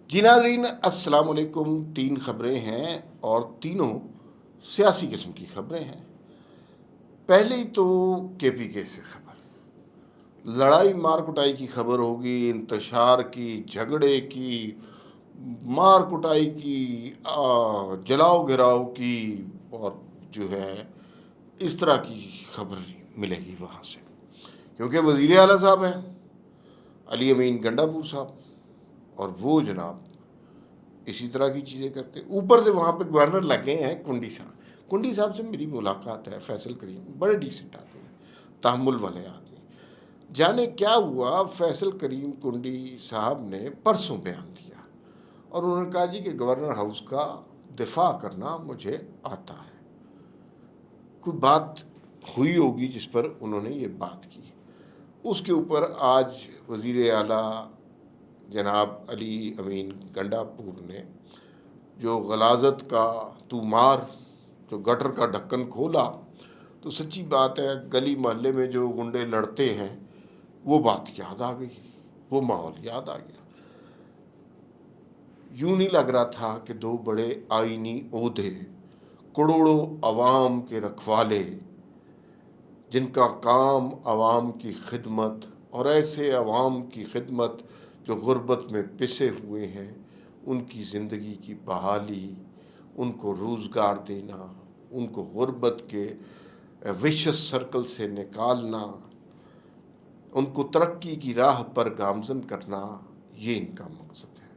جی ناظرین السلام علیکم۔ تین خبریں ہیں اور تینوں سیاسی قسم کی خبریں ہیں۔ پہلے تو کے پی کے سے خبر، لڑائی مار کٹائی کی خبر ہوگی، انتشار کی، جھگڑے کی، مار کٹائی کی، جلاؤ گراؤ کی، اور جو ہے اس طرح کی خبر ملے گی وہاں سے، کیونکہ وزیر اعلیٰ صاحب ہیں علی امین گنڈا پور صاحب، اور وہ جناب اسی طرح کی چیزیں کرتے ہیں۔ اوپر سے وہاں پہ گورنر لگے ہیں کنڈی صاحب۔ کنڈی صاحب سے میری ملاقات ہے، فیصل کریم بڑے ڈیسنٹ آدمی ہیں، تحمل والے آدمی۔ جانے کیا ہوا، فیصل کریم کنڈی صاحب نے پرسوں بیان دیا اور انہوں نے کہا جی کہ گورنر ہاؤس کا دفاع کرنا مجھے آتا ہے۔ کوئی بات ہوئی ہوگی جس پر انہوں نے یہ بات کی۔ اس کے اوپر آج وزیر اعلیٰ جناب علی امین گنڈا پور نے جو غلاظت کا مار، جو گٹر کا ڈھکن کھولا، تو سچی بات ہے گلی محلے میں جو گنڈے لڑتے ہیں وہ بات یاد آ گئی، وہ ماحول یاد آ گیا۔ یوں نہیں لگ رہا تھا کہ دو بڑے آئینی عہدے، کروڑوں عوام کے رکھوالے، جن کا کام عوام کی خدمت، اور ایسے عوام کی خدمت جو غربت میں پسے ہوئے ہیں، ان کی زندگی کی بحالی، ان کو روزگار دینا، ان کو غربت کے ویشس سرکل سے نکالنا، ان کو ترقی کی راہ پر گامزن کرنا، یہ ان کا مقصد ہے۔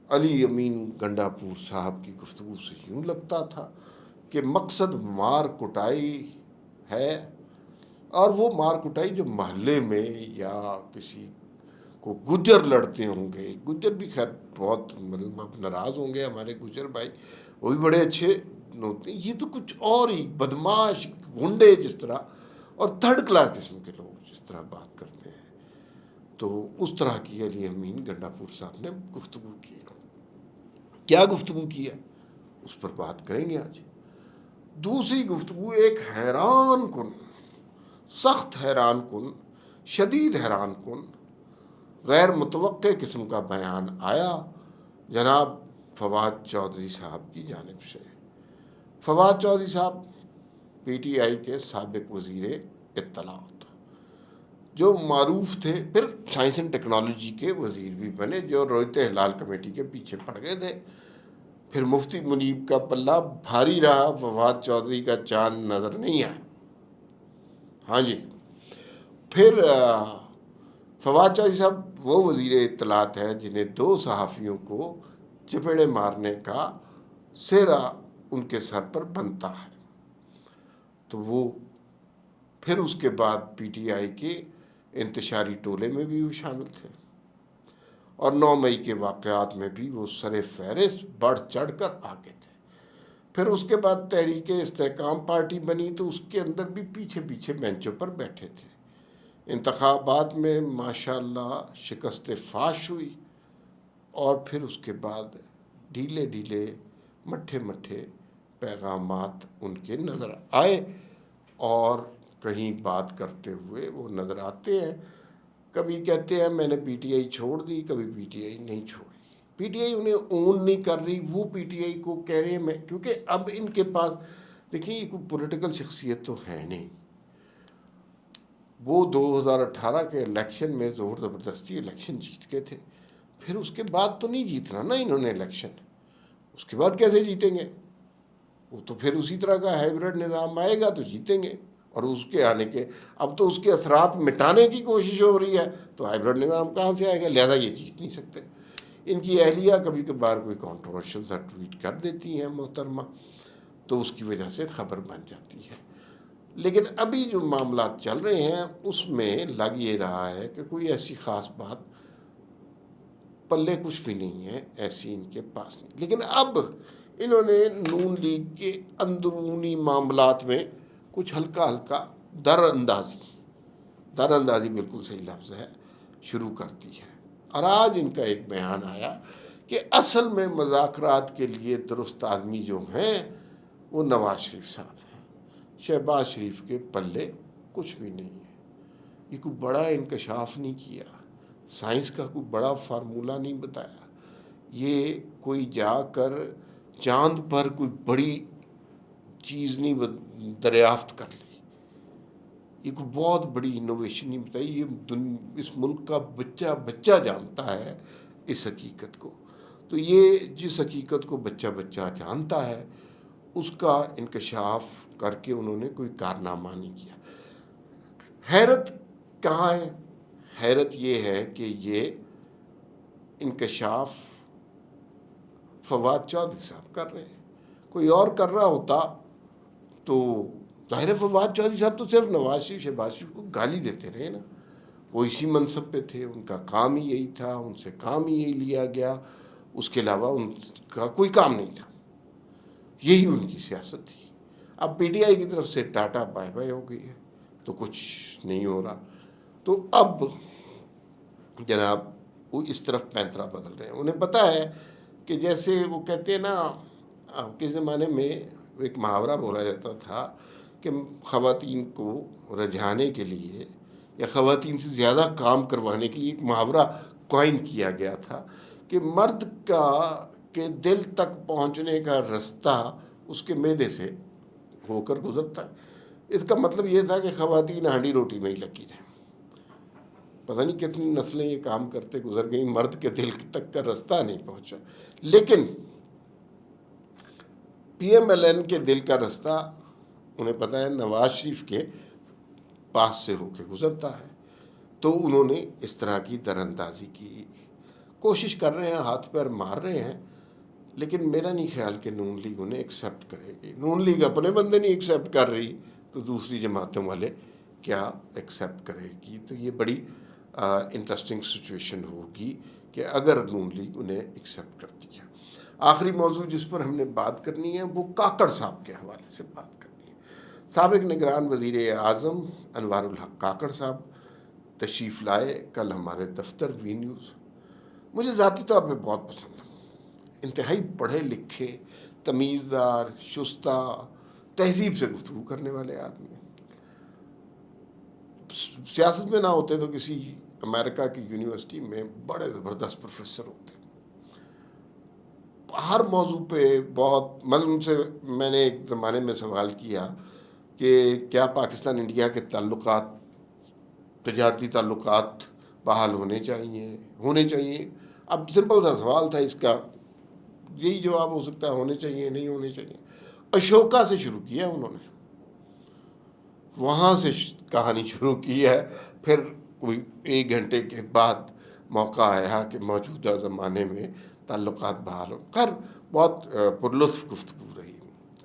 علی امین گنڈا پور صاحب کی گفتگو سے یوں لگتا تھا کہ مقصد مار کٹائی ہے، اور وہ مار کٹائی جو محلے میں یا کسی کو گجر لڑتے ہوں گے، گجر بھی خیر بہت مطلب ناراض ہوں گے ہمارے گجر بھائی، وہ بھی بڑے اچھے ہوتے ہیں، یہ تو کچھ اور ہی بدماش گنڈے جس طرح اور تھرڈ کلاس قسم کے لوگ جس طرح بات کرتے ہیں، تو اس طرح کی علی امین گنڈا پور صاحب نے گفتگو کی۔ کیا گفتگو کی ہے اس پر بات کریں گے آج۔ دوسری گفتگو ایک حیران کن، سخت حیران کن، شدید حیران کن، غیر متوقع قسم کا بیان آیا جناب فواد چودھری صاحب کی جانب سے۔ فواد چودھری صاحب پی ٹی آئی کے سابق وزیر اطلاعات، جو معروف تھے، پھر سائنس اینڈ ٹیکنالوجی کے وزیر بھی بنے، جو رویت ہلال کمیٹی کے پیچھے پڑ گئے تھے۔ پھر مفتی منیب کا پلہ بھاری رہا، فواد چودھری کا چاند نظر نہیں آیا۔ ہاں جی، پھر فواد چودھری صاحب وہ وزیر اطلاعات ہیں جنہیں دو صحافیوں کو چپیڑے مارنے کا سہرا ان کے سر پر بنتا ہے، تو وہ پھر اس کے بعد پی ٹی آئی کے انتشاری ٹولے میں بھی وہ شامل تھے، اور 9 مئی کے واقعات میں بھی وہ سر فہرست بڑھ چڑھ کر آگے تھے۔ پھر اس کے بعد تحریک استحکام پارٹی بنی تو اس کے اندر بھی پیچھے پیچھے بینچوں پر بیٹھے تھے۔ انتخابات میں ماشاءاللہ شکست فاش ہوئی، اور پھر اس کے بعد ڈھیلے ڈھیلے مٹھے مٹھے پیغامات ان کے نظر آئے، اور کہیں بات کرتے ہوئے وہ نظر آتے ہیں۔ کبھی کہتے ہیں میں نے پی ٹی آئی چھوڑ دی، کبھی پی ٹی آئی نہیں چھوڑی۔ پی ٹی آئی انہیں اون نہیں کر رہی، وہ پی ٹی آئی کو کہہ رہے ہیں میں، کیونکہ اب ان کے پاس دیکھیں یہ کوئی پولیٹیکل شخصیت تو ہے نہیں۔ وہ 2018 کے الیکشن میں زور زبردستی الیکشن جیت گئے تھے، پھر اس کے بعد تو نہیں جیتنا نا انہوں نے الیکشن، اس کے بعد کیسے جیتیں گے؟ وہ تو پھر اسی طرح کا ہائیبرڈ نظام آئے گا تو جیتیں گے، اور اس کے آنے کے اب تو اس کے اثرات مٹانے کی کوشش ہو رہی ہے، تو ہائیبرڈ نظام کہاں سے آئے گا؟ لہذا یہ جیت نہیں سکتے۔ ان کی اہلیہ کبھی کبھار کوئی کنٹروورشل سا ٹویٹ کر دیتی ہیں محترمہ، تو اس کی وجہ سے خبر بن جاتی ہے۔ لیکن ابھی جو معاملات چل رہے ہیں اس میں لگ یہ رہا ہے کہ کوئی ایسی خاص بات پلے کچھ بھی نہیں ہے، ایسی ان کے پاس نہیں۔ لیکن اب انہوں نے نون لیگ کے اندرونی معاملات میں کچھ ہلکا ہلکا در اندازی بالکل صحیح لفظ ہے، شروع کرتی ہے، اور آج ان کا ایک بیان آیا کہ اصل میں مذاکرات کے لیے درست آدمی جو ہیں وہ نواز شریف صاحب ہیں، شہباز شریف کے پلے کچھ بھی نہیں ہے۔ یہ کوئی بڑا انکشاف نہیں کیا، سائنس کا کوئی بڑا فارمولہ نہیں بتایا یہ کوئی جا کر چاند پر کوئی بڑی چیز نہیں دریافت کر لی، یہ کوئی بہت بڑی انوویشن نہیں بتائی، یہ اس ملک کا بچہ بچہ جانتا ہے اس حقیقت کو. تو یہ جس حقیقت کو بچہ بچہ جانتا ہے اس کا انکشاف کر کے انہوں نے کوئی کارنامہ نہیں کیا. حیرت کہاں ہے؟ حیرت یہ ہے کہ یہ انکشاف فواد چودھری صاحب کر رہے ہیں. کوئی اور کر رہا ہوتا تو ظاہر ہے فواد چودھری صاحب تو صرف نواز شریف شہباز شریف کو گالی دیتے رہے نا، وہ اسی منصب پہ تھے، ان کا کام ہی یہی تھا، ان سے کام ہی یہی لیا گیا، اس کے علاوہ ان کا کوئی کام نہیں تھا، یہی ان کی سیاست تھی. اب پی ٹی آئی کی طرف سے ٹاٹا بائے بائے ہو گئی ہے تو کچھ نہیں ہو رہا. تو اب جناب وہ اس طرف پینترا بدل رہے ہیں. انہیں پتہ ہے کہ جیسے وہ کہتے ہیں نا، اب کے زمانے میں ایک محاورہ بولا جاتا تھا کہ خواتین کو رجھانے کے لیے یا خواتین سے زیادہ کام کروانے کے لیے ایک محاورہ قائم کیا گیا تھا کہ مرد کا کہ دل تک پہنچنے کا رستہ اس کے معدے سے ہو کر گزرتا ہے. اس کا مطلب یہ تھا کہ خواتین ہانڈی روٹی میں ہی لگی رہیں. پتہ نہیں کتنی نسلیں یہ کام کرتے گزر گئیں، مرد کے دل تک کا رستہ نہیں پہنچا. لیکن پی ایم ایل این کے دل کا رستہ انہیں پتہ ہے نواز شریف کے پاس سے ہو کے گزرتا ہے. تو انہوں نے اس طرح کی در اندازی کی، کوشش کر رہے ہیں، ہاتھ پیر مار رہے ہیں، لیکن میرا نہیں خیال کہ نون لیگ انہیں ایکسیپٹ کرے گی. نون لیگ اپنے بندے نہیں ایکسیپٹ کر رہی تو دوسری جماعتوں والے کیا ایکسیپٹ کرے گی. تو یہ بڑی انٹرسٹنگ سچویشن ہوگی کہ اگر نون لیگ انہیں ایکسیپٹ کرتی ہے. آخری موضوع جس پر ہم نے بات کرنی ہے وہ کاکڑ صاحب کے حوالے سے بات کرنی ہے. سابق نگران وزیر اعظم انوار الحق کاکڑ صاحب تشریف لائے کل ہمارے دفتر وی نیوز. مجھے ذاتی طور پہ بہت پسند ہے، انتہائی پڑھے لکھے، تمیزدار، شستہ، تہذیب سے گفتگو کرنے والے آدمی ہیں. سیاست میں نہ ہوتے تو کسی امریکہ کی یونیورسٹی میں بڑے زبردست پروفیسر ہوتے. ہر موضوع پہ بہت ان سے میں نے ایک زمانے میں سوال کیا کہ کیا پاکستان انڈیا کے تعلقات، تجارتی تعلقات بحال ہونے چاہیے. اب سمپل سا سوال تھا، اس کا یہی جواب ہو سکتا ہے ہونے چاہیے، نہیں ہونے چاہیے. اشوکا سے شروع کیا انہوں نے، وہاں سے کہانی شروع کی ہے. پھر کوئی 1 گھنٹے کے بعد موقع آیا کہ موجودہ زمانے میں تعلقات بحال ہو. خیر بہت پرلطف گفتگو رہی،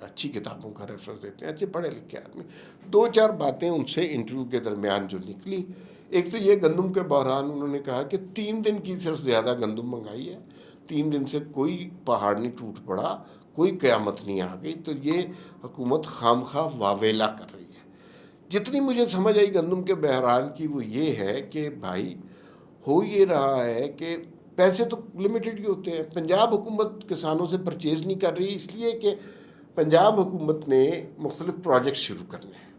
اچھی کتابوں کا ریفرنس دیتے ہیں، اچھے پڑھے لکھے آدمی. 2-4 باتیں ان سے انٹرویو کے درمیان جو نکلی، ایک تو یہ گندم کے بحران. انہوں نے کہا کہ 3 دن کی صرف زیادہ گندم منگائی ہے، 3 دن سے کوئی پہاڑ نہیں ٹوٹ پڑا، کوئی قیامت نہیں آ گئی. تو یہ حکومت خام خواہ واویلا کر رہی ہے. جتنی مجھے سمجھ آئی گندم کے بحران کی وہ یہ ہے کہ بھائی ہو یہ رہا ہے کہ پیسے تو لمیٹڈ ہی ہوتے ہیں. پنجاب حکومت کسانوں سے پرچیز نہیں کر رہی، اس لیے کہ پنجاب حکومت نے مختلف پروجیکٹ شروع کرنے ہیں.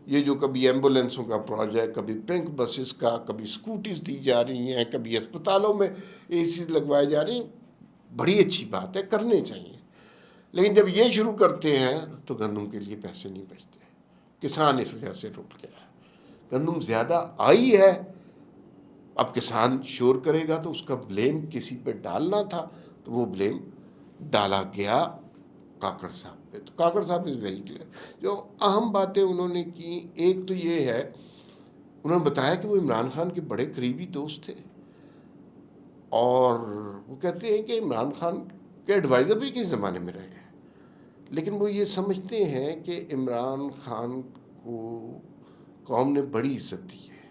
یہ جو کبھی ایمبولینسوں کا پروجیکٹ، کبھی پنک بسز کا، کبھی اسکوٹیز دی جا رہی ہیں، کبھی اسپتالوں میں اے سی لگوائے جا رہی ہیں. بڑی اچھی بات ہے، کرنے چاہیے. لیکن جب یہ شروع کرتے ہیں تو گندم کے لیے پیسے نہیں بچتے. کسان اس وجہ سے رک گیا ہے. گندم زیادہ آئی ہے، اب کسان شور کرے گا تو اس کا بلیم کسی پہ ڈالنا تھا، تو وہ بلیم ڈالا گیا کاکڑ صاحب پہ. تو کاکڑ صاحب از ویری کلیئر. جو اہم باتیں انہوں نے کی، ایک تو یہ ہے انہوں نے بتایا کہ وہ عمران خان کے بڑے قریبی دوست تھے، اور وہ کہتے ہیں کہ عمران خان کے ایڈوائزر بھی کس زمانے میں رہے ہیں. لیکن وہ یہ سمجھتے ہیں کہ عمران خان کو قوم نے بڑی عزت دی ہے،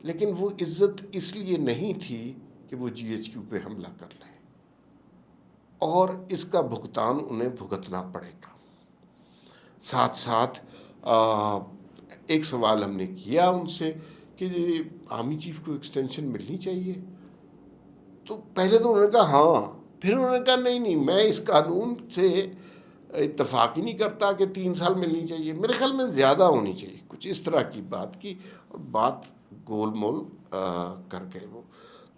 لیکن وہ عزت اس لیے نہیں تھی کہ وہ جی ایچ کیو پہ حملہ کر لیں، اور اس کا بھگتان انہیں بھگتنا پڑے گا. ساتھ ساتھ ایک سوال ہم نے کیا ان سے کہ آرمی چیف کو ایکسٹینشن ملنی چاہیے. تو پہلے تو انہوں نے کہا ہاں، پھر انہوں نے کہا نہیں میں اس قانون سے اتفاق ہی نہیں کرتا کہ 3 سال ملنی چاہیے، میرے خیال میں زیادہ ہونی چاہیے. کچھ اس طرح کی بات کی اور بات گول مول کر گئے وہ.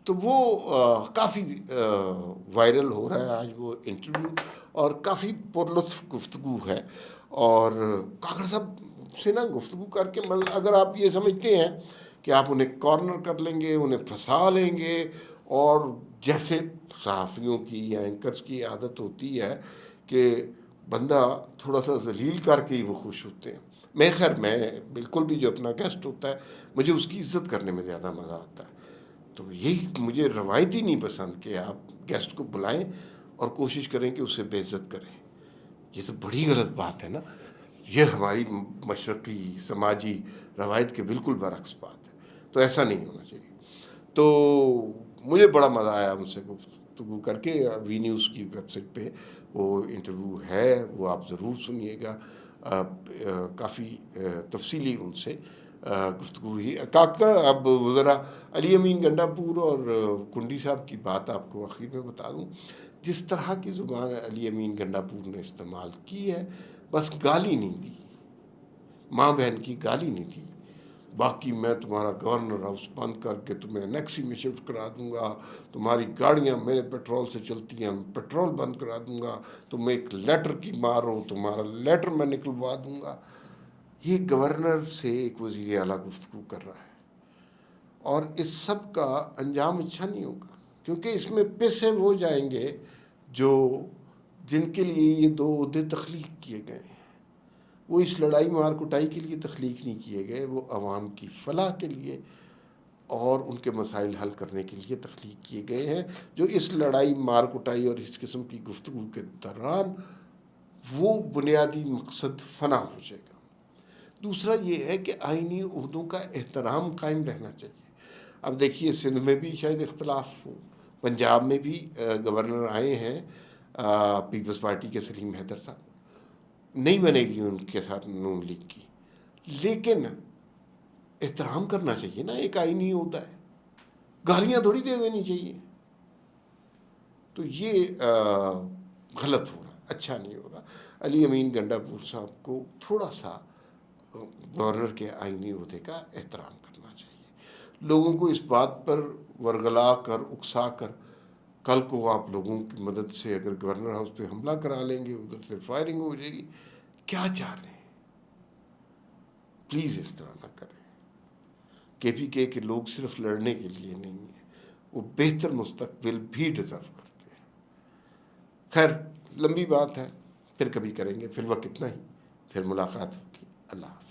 تو وہ کافی وائرل ہو رہا ہے آج وہ انٹرویو، اور کافی پرلطف گفتگو ہے. اور کاکڑ صاحب سے نا گفتگو کر کے اگر آپ یہ سمجھتے ہیں کہ آپ انہیں کارنر کر لیں گے، انہیں پھنسا لیں گے، اور جیسے صحافیوں کی یا اینکرز کی عادت ہوتی ہے کہ بندہ تھوڑا سا ذلیل کر کے ہی وہ خوش ہوتے ہیں. میں بالکل بھی جو اپنا گیسٹ ہوتا ہے مجھے اس کی عزت کرنے میں زیادہ مزہ آتا ہے. تو یہی مجھے روایتی نہیں پسند کہ آپ گیسٹ کو بلائیں اور کوشش کریں کہ اسے بے عزت کریں. یہ تو بڑی غلط بات ہے نا. یہ ہماری مشرقی سماجی روایت کے بالکل برعکس بات ہے. تو ایسا نہیں ہونا چاہیے. تو مجھے بڑا مزہ آیا ان سے گفتگو کر کے. وی نیوز کی ویب سائٹ پہ وہ انٹرویو ہے، وہ آپ ضرور سنیے گا. کافی تفصیلی ان سے گفتگو ہوئی. کاکا اب ذرا علی امین گنڈا پور اور کنڈی صاحب کی بات آپ کو آخر میں بتا دوں. جس طرح کی زبان علی امین گنڈا پور نے استعمال کی ہے، بس گالی نہیں دی، ماں بہن کی گالی نہیں دی. باقی میں تمہارا گورنر ہاؤس بند کر کے تمہیں انیکسی میں شفٹ کرا دوں گا، تمہاری گاڑیاں میرے پیٹرول سے چلتی ہیں، پیٹرول بند کرا دوں گا، تم ایک لیٹر کی مار ہو، تمہارا لیٹر میں نکلوا دوں گا. یہ گورنر سے ایک وزیر اعلیٰ گفتگو کر رہا ہے، اور اس سب کا انجام اچھا نہیں ہوگا، کیونکہ اس میں پیسے وہ جائیں گے جن کے لیے یہ دو عہدے تخلیق کیے گئے ہیں. وہ اس لڑائی مار کٹائی کے لیے تخلیق نہیں کیے گئے، وہ عوام کی فلاح کے لیے اور ان کے مسائل حل کرنے کے لیے تخلیق کیے گئے ہیں. جو اس لڑائی مار کٹائی اور اس قسم کی گفتگو کے دوران وہ بنیادی مقصد فنا ہو جائے گا. دوسرا یہ ہے کہ آئینی عہدوں کا احترام قائم رہنا چاہیے. اب دیکھیے سندھ میں بھی شاید اختلاف ہو، پنجاب میں بھی گورنر آئے ہیں پیپلز پارٹی کے سلیم حیدر صاحب، نہیں بنے گی ان کے ساتھ نون لیگ کی، لیکن احترام کرنا چاہیے نا. ایک آئینی عہدہ ہے، گالیاں تھوڑی دے دینی چاہیے. تو یہ غلط ہو رہا، اچھا نہیں ہو رہا. علی امین گنڈا پور صاحب کو تھوڑا سا گورنر کے آئینی عہدے کا احترام کرنا چاہیے. لوگوں کو اس بات پر ورگلا کر اکسا کر کل کو آپ لوگوں کی مدد سے اگر گورنر ہاؤس پہ حملہ کرا لیں گے، ادھر سے فائرنگ ہو جائے گی، کیا چاہ رہے ہیں؟ پلیز اس طرح نہ کریں. KPK کے لوگ صرف لڑنے کے لیے نہیں ہیں، وہ بہتر مستقبل بھی ڈیزرو کرتے ہیں. خیر، لمبی بات ہے، پھر کبھی کریں گے. فی الوقت اتنا ہی، پھر ملاقات ہوگی. اللہ حافظ.